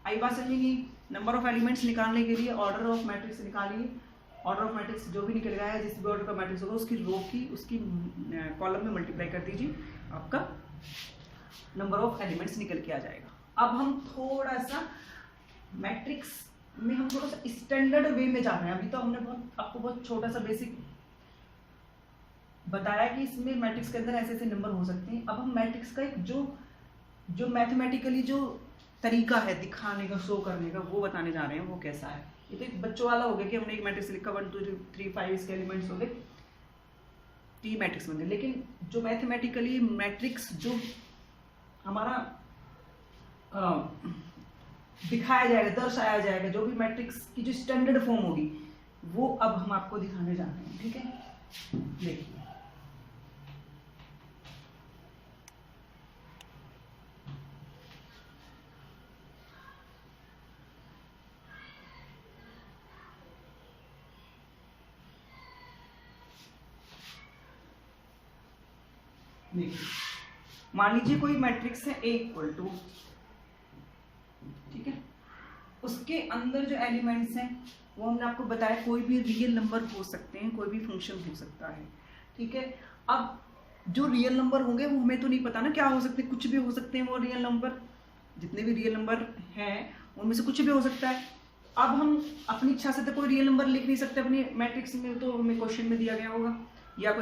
आई बात समझ नहीं। नंबर ऑफ एलिमेंट्स निकालने के लिए ऑर्डर ऑफ मैट्रिक्स निकालिए। ऑर्डर ऑफ मैट्रिक्स जो भी निकल गया है, जिस भी ऑर्डर का मैट्रिक्स होगा उसकी रो की उसकी कॉलम में मल्टीप्लाई कर दीजिए, आपका नंबर ऑफ एलिमेंट्स निकल के आ जाएगा। अब हम थोड़ा सा मैट्रिक्स में हम थोड़ा सा स्टैंडर्ड वे में जा रहे हैं। अभी तो हमने आपको बहुत छोटा सा बेसिक बताया कि इसमें मैट्रिक्स के अंदर ऐसे ऐसे नंबर हो सकते हैं। अब हम मैट्रिक्स का एक जो मैथमेटिकली जो तरीका है दिखाने का, शो करने का, वो बताने जा रहे हैं। वो कैसा है? ये तो एक बच्चों वाला हो गया कि हमने एक मैट्रिक्स लिखा 1 2 3 5 इसके एलिमेंट्स हो गए, टी मैट्रिक्स बन गए। लेकिन जो मैथमेटिकली मैट्रिक्स जो हमारा दिखाया जाएगा, दर्शाया जाएगा, जो भी मैट्रिक्स की जो स्टैंडर्ड फॉर्म होगी, वो अब हम आपको दिखाने जा रहे हैं। ठीक है, देखिए मान लीजिए कोई मैट्रिक्स है A इक्वल टू, ठीक है, उसके अंदर जो एलिमेंट्स हैं वो हमने आपको बताया कोई भी रियल नंबर हो सकते हैं, कोई भी फंक्शन हो सकता है। ठीक है, अब जो रियल नंबर होंगे वो हमें तो नहीं पता ना क्या हो सकते, कुछ भी हो सकते हैं वो रियल नंबर, जितने भी रियल नंबर हैं उनमें से कुछ भी हो सकता है। अब हम अपनी इच्छा से तो कोई रियल नंबर लिख नहीं सकते अपनी मैट्रिक्स में, तो हमें क्वेश्चन में दिया गया होगा, या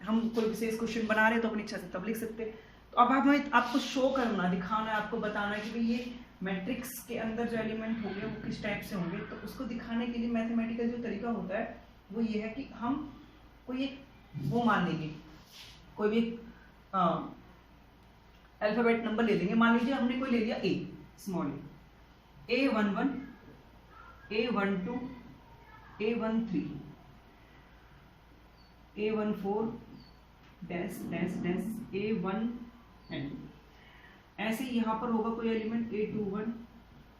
हम कोई विशेष क्वेश्चन बना रहे हैं तो अपनी इच्छा से तब लिख सकते हैं। तो अब हमें आपको शो करना, दिखाना है, आपको बताना है कि भाई ये मैट्रिक्स के अंदर जो एलिमेंट होंगे वो किस टाइप से होंगे। तो उसको दिखाने के लिए मैथमेटिकल जो तरीका होता है वो ये है कि हम कोई एक वो मान लेंगे, कोई भी अल्फाबेट नंबर ले लेंगे। मान लीजिए हमने कोई ले लिया A, small A11, A12, A13, A14 dash dash dash A1n। ऐसे यहाँ पर होगा कोई एलिमेंट A21,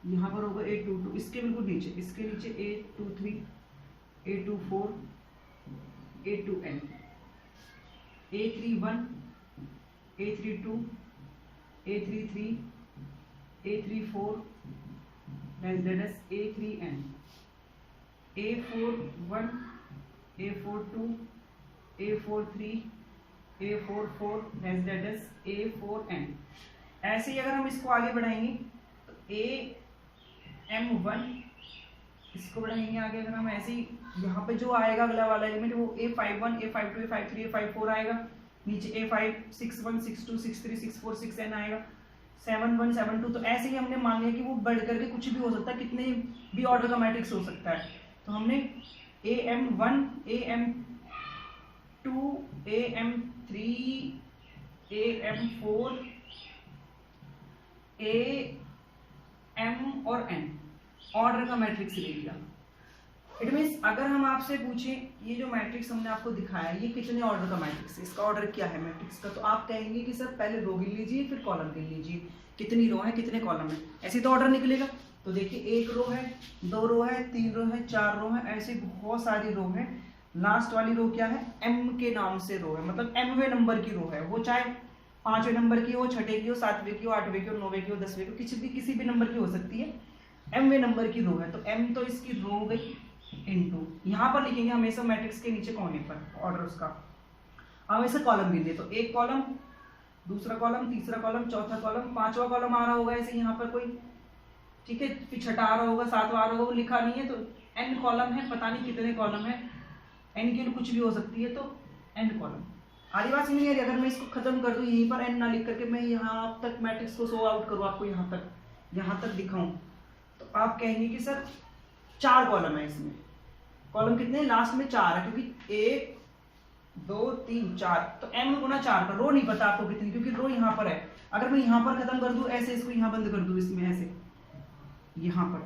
यहाँ पर होगा A22, इसके बिल्कुल नीचे, इसके नीचे A23, A24, A2n, A31, A32, A33, A34 dash dash A3n, A41, A42, A43, A44 dash dash A4n। ऐसे ही अगर हम इसको आगे बढ़ाएंगे तो AM1, इसको बढ़ाएंगे आगे अगर हम ऐसे ही, यहाँ पे जो आएगा अगला वाला एलिमेंट वो A51, A52, A53, A54 आएगा, नीचे A5, 61, 62, 63, 64, 6n आएगा, 71, 72। तो ऐसे ही हमने मान लिया कि वो बढ़ करके कुछ भी हो सकता है, कितने भी ऑर्डर का मैट्रिक्स हो सकता है। तो हमने AM1, AM2, AM3, AM4, AM और n ऑर्डर का मैट्रिक्स ले लिया। इट मीन्स अगर हम आपसे पूछें ये जो मैट्रिक्स हमने आपको दिखाया है ये कितने ऑर्डर का मैट्रिक्स है, इसका ऑर्डर क्या है मैट्रिक्स का, तो आप कहेंगे कि सर पहले रो गिन लीजिए फिर कॉलम गिन लीजिए, कितनी रो है कितने कॉलम है, ऐसे तो ऑर्डर निकलेगा। तो देखिए एक रो है, दो रो है, तीन रो है, चार रो है, ऐसे बहुत सारी रो है। लास्ट वाली रो क्या है? एम के नाम से रो है, मतलब एमवें नंबर की रो है, वो चाहे 5वें नंबर की हो, 6ठे की हो, 7वें की हो, 8वें की हो, 9वें की हो, 10वें की हो, किसी भी नंबर की हो सकती है, एमवें नंबर की रो है। तो एम तो इसकी रो गई इनटू, यहाँ पर लिखेंगे हमेशा मैट्रिक्स के नीचे कोने पर ऑर्डर उसका, हमेशा कॉलम गिन दे, तो एक कॉलम, दूसरा कॉलम, तीसरा कॉलम, चौथा कॉलम, पांचवा कॉलम आ रहा होगा ऐसे यहाँ पर कोई, ठीक है, फिर छठा आ रहा होगा, सातवां आ रहा होगा, वो लिखा नहीं है, तो एन कॉलम है, पता नहीं कितने कॉलम है, एन के लिए कुछ भी हो सकती है, तो एन कॉलम। आधी बात समझ नहीं आ रही? अगर मैं इसको खत्म कर दूं यहीं पर एन ना लिख करके मैं यहाँ तक मैट्रिक्स को शो आउट करूँ आपको, यहाँ तक दिखाऊं, तो आप कहेंगे कि सर 4 कॉलम है इसमें, कॉलम कितने लास्ट में 4 है, क्योंकि 1 2 3 4, तो m गुना 4 का रो नहीं पता आपको कितनी, क्योंकि रो यहाँ पर है। अगर मैं यहाँ पर खत्म कर दूं ऐसे, इसको यहाँ बंद कर दूं इसमें ऐसे यहाँ पर,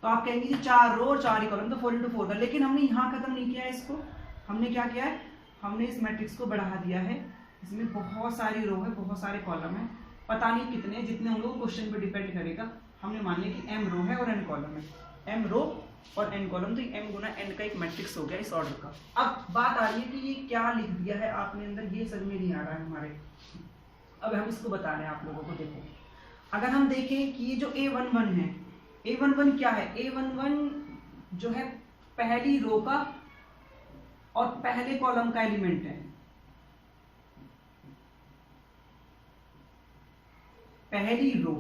तो आप कहेंगे कि 4 रो और 4 ही कॉलम, तो 4 into 4 का। लेकिन हमने यहाँ खत्म नहीं किया है इसको, हमने क्या किया है, हमने इस मैट्रिक्स को बढ़ा दिया है, इसमें बहुत सारी रो है, बहुत सारे कॉलम है, पता नहीं कितने, जितने होंगे वो क्वेश्चन पे डिपेंड करेगा। हमने मान लिया कि m रो है और n कॉलम है, m रो और n कॉलम, तो m गुना n का एक मैट्रिक्स हो गया इस ऑर्डर का। अब बात आ रही है कि ये क्या लिख दिया है आपने अंदर, ये समझ में नहीं आ रहा है हमारे। अब हम इसको बता रहे हैं आप लोगों को। देखो अगर हम देखें कि ये जो A11 है, A11 क्या है? A11 जो है पहली रो का और पहले कॉलम का एलिमेंट है। पहली रो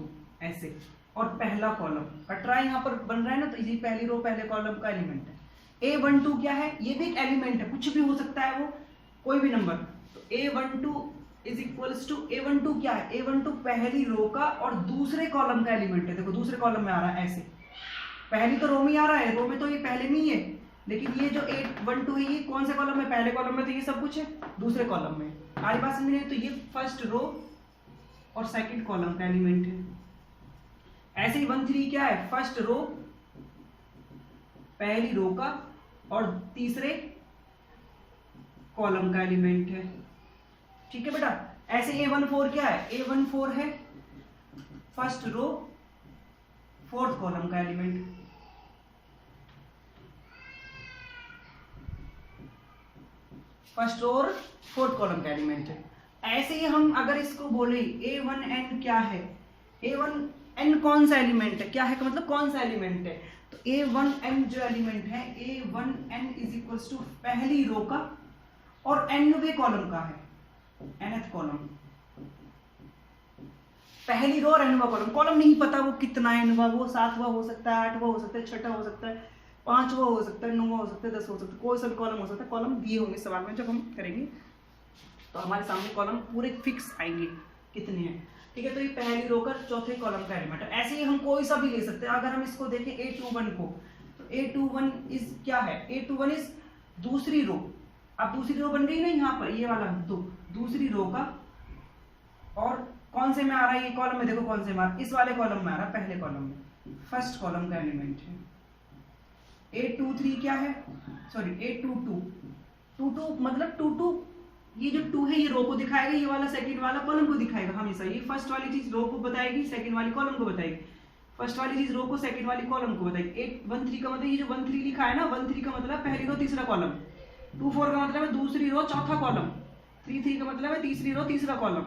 ऐसे और पहला कॉलम कटरा यहां पर बन रहा है ना, तो इसी पहली रो पहले कॉलम का एलिमेंट है। A12 क्या है? ये भी एक एलिमेंट है, कुछ भी हो सकता है, वो कोई भी नंबर। तो A12 is equals to A12 क्या है? A12 पहली रो का और दूसरे कॉलम का एलिमेंट है। देखो दूसरे कॉलम में आ रहा है ऐसे, पहली तो रो में आ रहा है, रो में तो ये पहले में ही है, लेकिन ये जो A12 है ये कौन से कॉलम में? पहले कॉलम में, तो ये सब कुछ है दूसरे कॉलम में। हमारी बात समझ में? तो ये फर्स्ट रो और सेकंड कॉलम का एलिमेंट है। ऐसे ही 13 क्या है? फर्स्ट रो पहली रो का और तीसरे कॉलम का एलिमेंट है। ठीक है बेटा। ऐसे A14 क्या है? A14 है फर्स्ट रो फोर्थ कॉलम का एलिमेंट। फर्स्ट रो और फोर्थ कॉलम का एलिमेंट है। ऐसे ही हम अगर इसको बोले A1n क्या है? A1n कौन सा एलिमेंट है? क्या है का मतलब कौन सा एलिमेंट है? तो A1n जो एलिमेंट है, A1n इज इक्वल्स टू पहली रो का और nवें कॉलम का है, nth कॉलम। पहली रो और nवा कॉलम, कॉलम नहीं पता वो कितना है, nवा वो 7वां हो सकता है, 8वां हो सकता है, 6वां हो सकता है, 5वां हो सकता है, 9वां हो सकता है, 10 हो सकता है, कोई सा कॉलम हो सकता है। कॉलम दिए होंगे सवाल में, जब हम करेंगे तो हमारे सामने कॉलम पूरे फिक्स आएंगे कितने हैं। ठीक है, तो ये पहली रो का चौथे कॉलम का एलिमेंट है। ऐसे ही हम कोई सा भी ले सकते हैं। अगर हम इसको देखें A21 को, तो A21 इज क्या है? A21 इज दूसरी रो। अब दूसरी रो बन गई ना यहाँ पर, ये वाला तो दूसरी रो का, और कौन से में आ रहा है? ये कॉलम में देखो कौन से में आ रहा है, इस वाले कॉलम में आ रहा है, पहले कॉलम में, फर्स्ट कॉलम का एलिमेंट है। A23 क्या है? सॉरी A22 मतलब 22, ये जो 2 है ये रो को दिखाएगा, ये वाला सेकंड वाला कॉलम को दिखाएगा हमेशा। ये फर्स्ट वाली चीज रो को बताएगी, सेकंड वाली कॉलम को बताएगी। फर्स्ट वाली चीज रो को, सेकंड वाली कॉलम को बताएगी। 813 का मतलब ये जो 13 लिखा है ना, 13 का मतलब पहली रो तीसरा कॉलम, 24 का मतलब है दूसरी रो चौथा कॉलम, 33 का मतलब है तीसरी रो तीसरा कॉलम,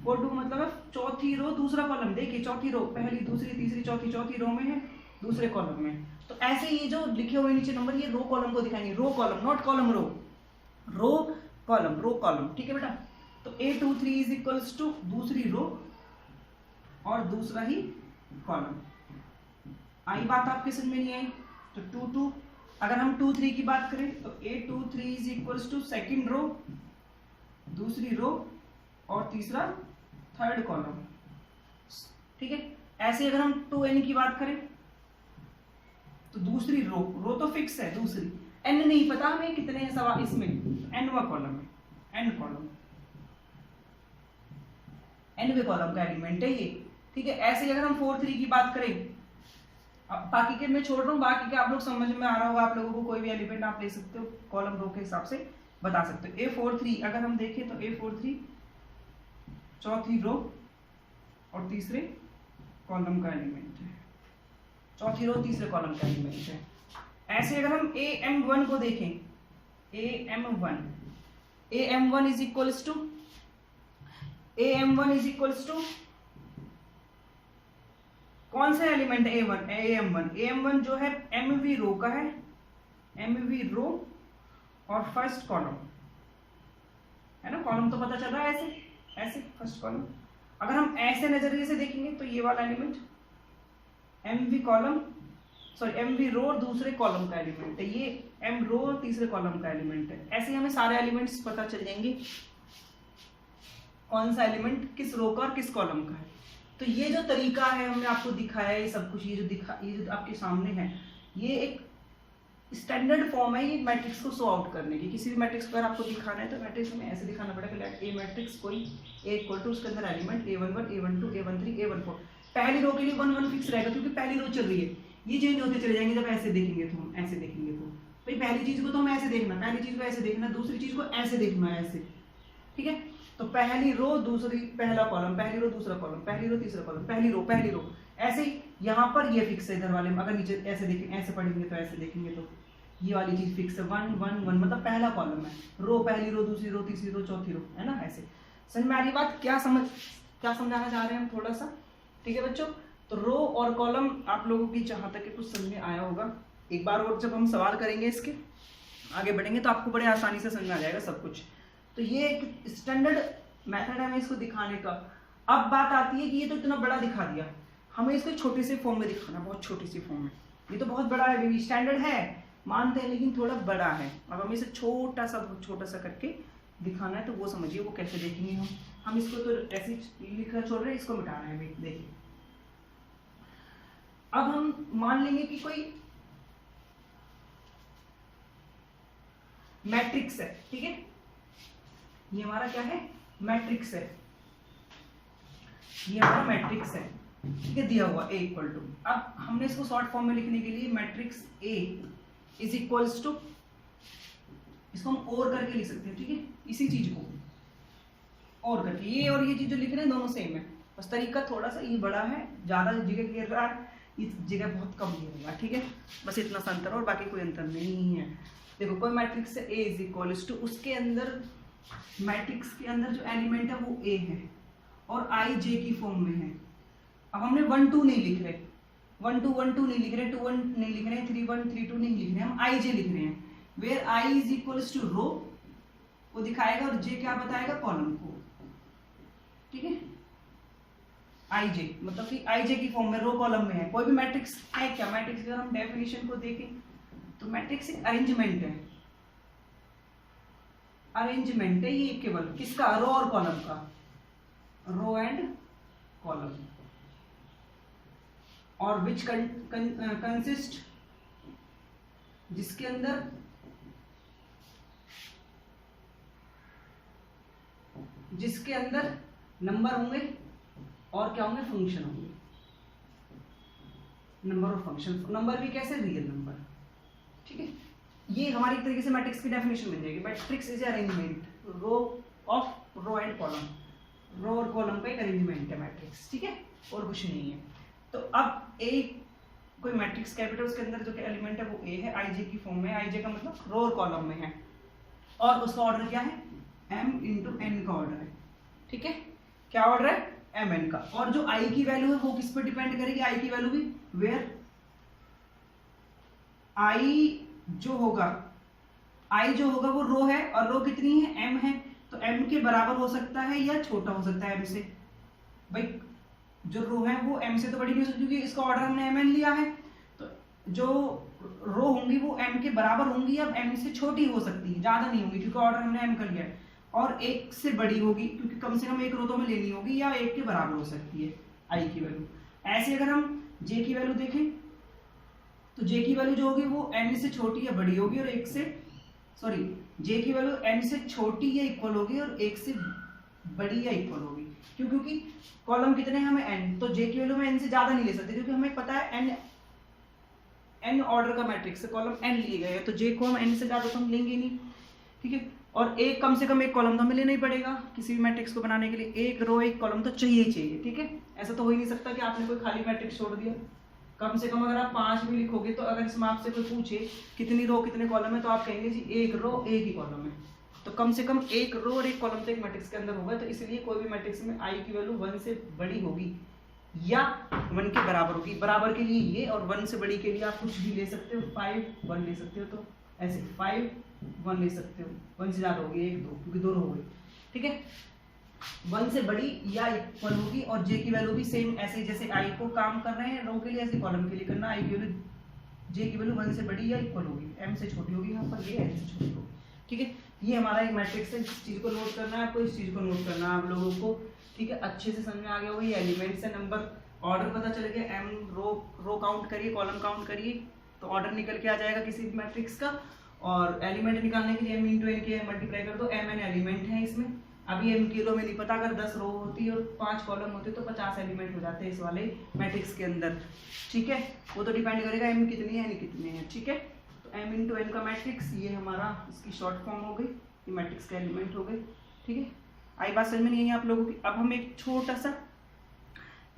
42 का मतलब है चौथी रो दूसरा कॉलम। देखिए चौथी रो पहली दूसरी तीसरी चौथी, चौथी रो में है दूसरे कॉलम में। तो ऐसे ये जो लिखे हुए नीचे नंबर, ये रो कॉलम को दिखाएंगे, row column, not column row, row column, row column. ठीक है बेटा। तो A23 इज इक्वल्स टू दूसरी रो और दूसरा ही कॉलम। आई बात आपके समझ में नहीं आई? तो 22, अगर हम 23 की बात करें तो A23 is equals to second row, दूसरी रो और तीसरा थर्ड कॉलम। ठीक है। ऐसे अगर हम 2n की बात करें तो दूसरी रो, रो तो फिक्स है, दूसरी n नहीं पता हमें कितने हैं सवाल इसमें, nवा कॉलम है, n कॉलम, nवे कॉलम का एलिमेंट है ये। ठीक है। ऐसे ही अगर हम 4-3 की बात करें, अब बाकी के मैं छोड़ रहा हूँ, बाकी के आप लोग समझ में आ रहा होगा आप लोगों को, कोई भी एलिमेंट आप ले सकते हो, कॉलम रो के हिसाब से बता सकते हो। A43 अगर हम देखें तो A43 चौथी रो और तीसरे कॉलम का एलिमेंट है, चौथी रो तीसरे कॉलम का एलिमेंट है। ऐसे अगर हम AM1 को देखें, AM1 is equals to, AM1 is equals to कौन सा एलिमेंट है? AM1 जो है mवी रो का है, mवी रो और फर्स्ट कॉलम है ना, कॉलम तो पता चल रहा है ऐसे, ऐसे फर्स्ट कॉलम। अगर हम ऐसे नजरिए से देखेंगे तो ये वाला एलिमेंट mवी कॉलम, सॉरी mवी रो और दूसरे कॉलम का एलिमेंट है, ये m रो और तीसरे कॉलम का एलिमेंट है। ऐसे हमें सारे एलिमेंट्स पता चल जाएंगे कौन सा एलिमेंट किस रो का और किस कॉलम का है। तो ये जो तरीका है हमने आपको दिखाया, ये सब कुछ, ये जो आपके सामने है, ये एक स्टैंडर्ड फॉर्म है ये मैट्रिक्स को सो आउट करने की। किसी भी मैट्रिक्स को अगर आपको दिखाना है तो मैट्रिक्स में ऐसे दिखाना पड़ेगा, ए मैट्रिक्स कोई ए इक्वल टू उसके अंदर element A11 A12 A13 A14। पहली रो के लिए 1 1 फिक्स रहेगा क्योंकि पहली रो चल रही है, ये चेंज होते चले जाएंगे जब ऐसे देखेंगे तो हम ऐसे देखेंगे तो भाई पहली चीज को तो हम ऐसे देखना, पहली चीज को ऐसे देखना, दूसरी चीज को ऐसे देखना है ऐसे। ठीक है। तो पहली रो दूसरी पहला कॉलम, पहली रो दूसरा कॉलम, पहली रो तीसरा कॉलम, पहली रो ऐसे ही यहाँ पर ये फिक्स है इधर वाले में। अगर नीचे ऐसे देखें, ऐसे पढ़ेंगे तो ऐसे देखेंगे तो ये वाली चीज फिक्स है, 1 1 1 मतलब पहला कॉलम है, रो पहली रो दूसरी रो तीसरी रो चौथी रो, है ना। ऐसे समझ में आ रही बात? क्या समझाना चाह रहे हैं हम थोड़ा सा? ठीक है बच्चों। तो रो और कॉलम आप लोगों की जहां तक कुछ समझ में आया होगा, एक बार और जब हम सवाल करेंगे इसके आगे बढ़ेंगे तो आपको बड़े आसानी से समझ में आ जाएगा सब कुछ। तो ये एक स्टैंडर्ड मेथड है हमें इसको दिखाने का। अब बात आती है कि ये तो इतना बड़ा दिखा दिया, हमें इसको छोटे से फॉर्म में दिखाना, बहुत छोटी सी फॉर्म में। ये तो बहुत बड़ा है बेबी, स्टैंडर्ड है मानते हैं, लेकिन थोड़ा बड़ा है। अब हमें इसे छोटा सा करके दिखाना है, तो वो समझिए वो कैसे देखेंगे हम इसको तो ऐसे लिखना छोड़ रहे हैं, इसको मिटा रहे हैं। देखिए अब हम मान लेंगे कि कोई मैट्रिक्स है, ठीक है, ये हमारा क्या है, मैट्रिक्स है, ये हमारा मैट्रिक्स है, ठीक है, दिया हुआ A इक्वल टू। अब हमने इसको शॉर्ट फॉर्म में लिखने के लिए matrix A is equals to, इसको हम और करके लिख सकते हैं, ठीक है, इसी चीज को और करके, ये और ये चीज जो लिख रहे हैं दोनों सेम है, बस तरीका थोड़ा सा ये बड़ा है, ज्यादा जगह घेर रहा है, इस जगह बहुत कम घेर रहा है, ठीक है, बस इतना सा अंतर और बाकी कोई अंतर नहीं है। देखो कोई मैट्रिक्स है A इज इक्वल्स टू, उसके अंदर मैट्रिक्स के अंदर जो एलिमेंट है वो A है और I J की फॉर्म में है। अब हमने 1 2 नहीं लिख रहे, 1 2 1 2 नहीं लिख रहे, 2 1 नहीं लिख रहे, 3 1 3 2 नहीं लिख रहे, हम I J लिख रहे हैं, where I is equals to row वो दिखाएगा और J क्या बताएगा, कॉलम को, ठीक है, I J मतलब कि I J की फॉर्म में, रो कॉलम में है। कोई भी मैट्रिक्स है क्या, मैट्रिक्स अगर हम डेफिनेशन को देखें तो मैट्रिक्स एक अरेंजमेंट है, अरेंजमेंट है ये केवल किसका, रो और कॉलम का, रो एंड कॉलम, और विच कंसिस्ट, जिसके अंदर नंबर होंगे और क्या होंगे, फंक्शन होंगे, नंबर और फंक्शन, नंबर भी कैसे, रियल नंबर, ठीक है। ये हमारी एक तरीके से मैट्रिक्स की डेफिनेशन बन जाएगी। Matrix is arrangement row of row and column, row और कॉलम का एक अरेंजमेंट है मैट्रिक्स, ठीक है, और कुछ नहीं है। तो अब एक कोई मैट्रिक्स कैपिटल, उसके अंदर जो एलिमेंट है वो A है, I J की फॉर्म में, I J का मतलब रो और कॉलम में है, और उसका ऑर्डर क्या है, M into N का ऑर्डर है, ठीक है, क्या ऑर्डर है, M N का। और जो I की वैल्यू है वो किस पर डिपेंड करेगी, I की वैल्यू भी, वेयर I जो होगा वो रो है, और रो कितनी है, M है, तो M के बराबर हो सकता है या छोटा हो सकता है M से। भाई जो रो है वो M से तो बड़ी नहीं हो सकती, क्योंकि इसका ऑर्डर हमने MN लिया है, तो जो रो होंगी वो M के बराबर होंगी, अब M से छोटी हो सकती है, ज्यादा नहीं होंगी, क्योंकि ऑर्डर हमने M कर लिया है, और एक से बड़ी होगी, क्योंकि कम से कम एक रो तो हमें लेनी होगी, या एक के बराबर हो सकती है I की वैल्यू। ऐसे अगर हम J की वैल्यू देखें तो J की वैल्यू जो होगी वो N से छोटी या बड़ी होगी, और एक से J की वैल्यू N से छोटी या इक्वल होगी और एक से बड़ी या इक्वल होगी। क्यों, क्योंकि कॉलम कितने हैं हमें N, तो J की वैल्यू में N से ज्यादा नहीं ले सकते, क्योंकि हमें पता है N ऑर्डर का मैट्रिक्स है, कॉलम N लिए गए हैं, तो J को हम N से ज्यादा तो हम लेंगे नहीं, ठीक है। और एक कम से कम एक कॉलम तो हमें लेना ही पड़ेगा किसी भी मैट्रिक्स को बनाने के लिए, एक रो एक कॉलम तो चाहिए ही चाहिए, ठीक है। ऐसा तो हो ही नहीं सकता कि आपने कोई खाली मैट्रिक्स छोड़ दिया। कम से कम अगर आप 5 भी लिखोगे, तो अगर इसमें आपसे कोई पूछे कितनी रो कितने कॉलम है, तो आप कहेंगे जी एक रो एक ही कॉलम है, तो कम से कम एक रो और एक कॉलम तो एक मैट्रिक्स के अंदर होगा। तो इसलिए कोई भी मैट्रिक्स में I की वैल्यू 1 से बड़ी होगी या 1 के बराबर होगी। बराबर के लिए ये, और 1 से बड़ी के लिए आप कुछ भी ले सकते हो, 5 1 ले सकते हो, तो ऐसे 5 1 ले सकते हो, 1 से ज्यादा होगी 1 2, क्योंकि 2 रो हो गई, ठीक है। 1 से बड़ी या इक्वल होगी, और J की वैल्यू भी सेम ऐसे जैसे I को काम कर रहे हैं रो के लिए, ऐसे कॉलम के लिए करना। I की वैल्यू J की वैल्यू 1 से बड़ी या इक्वल होगी, M से छोटी होगी, यहाँ पर ये N से छोटी होगी, ठीक है। ये हमारा एक मैट्रिक्स है, इस चीज को नोट करना है आपको, इस चीज को नोट करना है आप लोगों को, ठीक है। अच्छे से समझ में आ गया होगा, ये एलिमेंट से नंबर ऑर्डर पता चल गया, M रो काउंट करिए, कॉलम काउंट करिए, तो ऑर्डर निकल के आ जाएगा किसी भी मैट्रिक्स का। और एलिमेंट निकालने के लिए M into N के मल्टीप्लाई कर दो, M N एलिमेंट है इसमें। अभी M की रो में नहीं पता, अगर 10 रो होती और 5 कॉलम होते तो 50 एलिमेंट हो जाते हैं इस वाले मैट्रिक्स के अंदर, ठीक है। वो तो डिपेंड करेगा M कितनी है, N कितने हैं, ठीक है। तो M into N का मैट्रिक्स ये हमारा, इसकी शॉर्ट फॉर्म हो गई, ये मैट्रिक्स का एलिमेंट हो गए, ठीक है। आई बात समझ में नहीं आई आप लोगों की। अब हम एक छोटा सा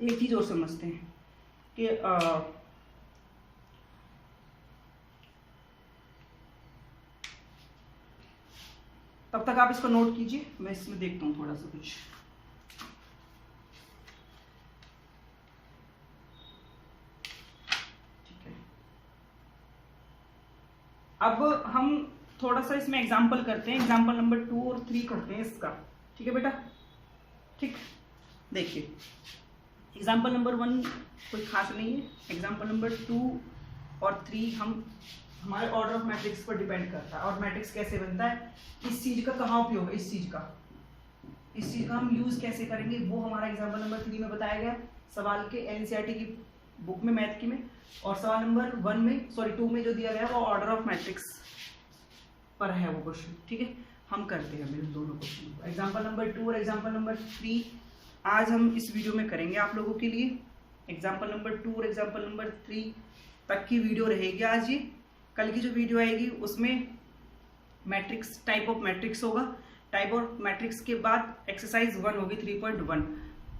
एक चीज और समझते हैं कि तब तक आप इसको नोट कीजिए, मैं इसमें देखता हूँ थोड़ा सा कुछ। अब हम थोड़ा सा इसमें एग्जाम्पल करते हैं, एग्जाम्पल नंबर 2 और 3 करते हैं इसका, ठीक है बेटा। ठीक, देखिए एग्जाम्पल नंबर 1 कोई खास नहीं है, एग्जाम्पल नंबर 2 और 3 हम हमारे ऑर्डर ऑफ मैट्रिक्स पर डिपेंड करता है। और मैट्रिक्स कैसे बनता है, इस चीज का कहाँ उपयोग है, इस चीज का हम यूज कैसे करेंगे, वो हमारा एग्जाम्पल नंबर 3 में बताया गया सवाल के एनसीईआरटी की बुक में, मैथ की में। और सवाल नंबर 2 में जो दिया गया है वो ऑर्डर ऑफ मैट्रिक्स पर है वो क्वेश्चन, ठीक है। हम करते हैं मेरे दोनों क्वेश्चन को, एग्जाम्पल नंबर 2 और एग्जाम्पल नंबर 3 आज हम इस वीडियो में करेंगे आप लोगों के लिए। एग्जाम्पल नंबर 2 और एग्जाम्पल नंबर 3 तक की वीडियो रहेगी आज। ये कल की जो वीडियो आएगी उसमें मैट्रिक्स, टाइप ऑफ मैट्रिक्स होगा। टाइप ऑफ मैट्रिक्स के बाद एक्सरसाइज 1 होगी 3.1।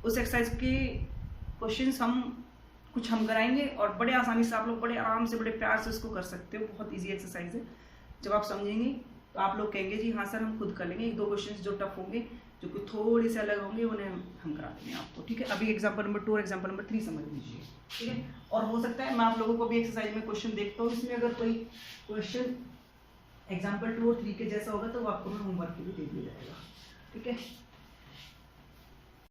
उस एक्सरसाइज के क्वेश्चंस हम कराएंगे और बड़े आसानी से आप लोग बड़े आराम से बड़े प्यार से इसको कर सकते हो। बहुत इजी एक्सरसाइज है, जब आप समझेंगे तो आप लोग कहेंगे जी हाँ सर हम खुद कर लेंगे। 1-2 क्वेश्चंस जो टफ होंगे, जो कि थोड़े से अलग होंगे, उन्हें हम करा देंगे आपको, ठीक है। अभी एग्जाम्पल नंबर 2 और एग्जाम्पल नंबर 3 समझ लीजिए, ठीक है। और हो सकता है मैं आप लोगों को भी एक्सरसाइज में क्वेश्चन देखता हूँ, इसमें अगर कोई क्वेश्चन एग्जाम्पल 2 और 3 के जैसा होगा तो वो आपको मैं होमवर्क के लिए दे दिया जाएगा, ठीक है।